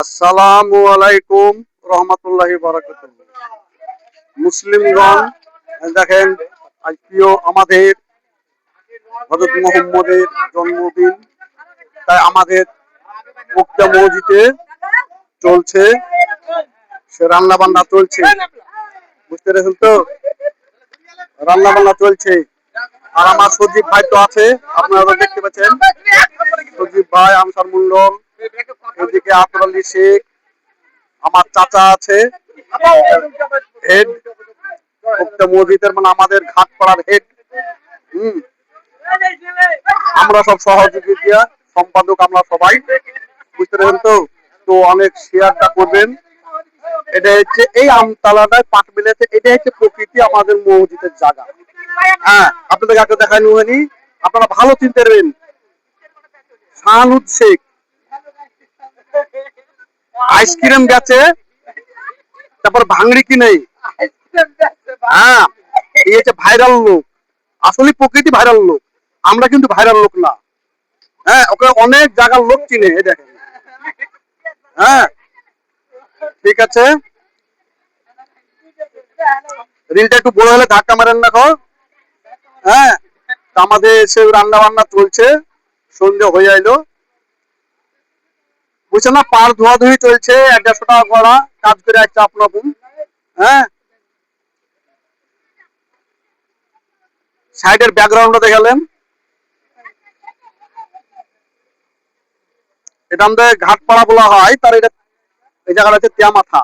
আসসালামু আলাইকুম রহমতুল্লাহি বারাকাতুহু। মুসলিমগণ দেখেন, আজ প্রিয় আমাদের হযরত মুহাম্মদের জন্মদিন, তাই আমাদের উক্তা মসজিদে চলছে, সে রান্না বান্না চলছে, বুঝতে পেরেছেন তো? রান্না বান্না চলছে। আর আমার সজীব ভাই তো আছে, আপনারা দেখতে পাচ্ছেন, সজীব ভাই, আনসার মন্ডল, এদিকে আতর আলী শেখ, আমার চাচা আছে, হেড উক্তা মসজিদের, মানে আমাদের ঘাটপাড়ার হেড। হম আমরা সব সহযোগিতা সম্পাদক, আমরা সবাই, বুঝতে পেরেছেন তো? তো অনেক শেয়ারটা করবেন। এটা হচ্ছে এই আমতলাটায় পাট মিলেছে, এটা হচ্ছে প্রকৃতি আমাদের মসজিদের জায়গা। হ্যাঁ, আপনাদের কাছে দেখানো হয়নি, আপনারা ভালো চিনতে পারবেন। শাহানুদ শেখ আইসক্রিম বেচে, তারপর ভাঙড়ি কিনে। হ্যাঁ, এই হচ্ছে ভাইরাল লোক, আসলে প্রকৃতি ভাইরাল লোক, আমরা কিন্তু ভাইরাল লোক না। হ্যাঁ, ওকে অনেক জায়গার লোক চিনে, এই দেখেন। হ্যাঁ, ঠিক আছে, রিলটা একটু বড় হলে ধাক্কা মারেন না গো। হ্যাঁ, আমাদের সে রান্না বান্না চলছে, সন্ধ্যে হয়ে আইলো, বুঝছেন না? পার ধোয়াধুয়ি চলছে, 150 টাকা করা কাজ করে আসছে আপনার। হ্যাঁ, সাইডের ব্যাকগ্রাউন্ডটা দেখালেন, এটা আমাদের ঘাটপাড়া বলা হয়, তার এটা এই জায়গাটা হচ্ছে তেয়ামাথা।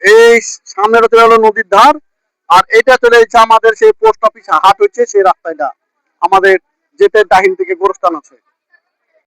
এই সামনের চলে হলো নদীর ধার, আর এটা চলে যাচ্ছে আমাদের সেই পোস্ট অফিস হাট হচ্ছে সেই রাস্তাটা, আমাদের যেতে ডাহিন থেকে গোরস্থান আছে।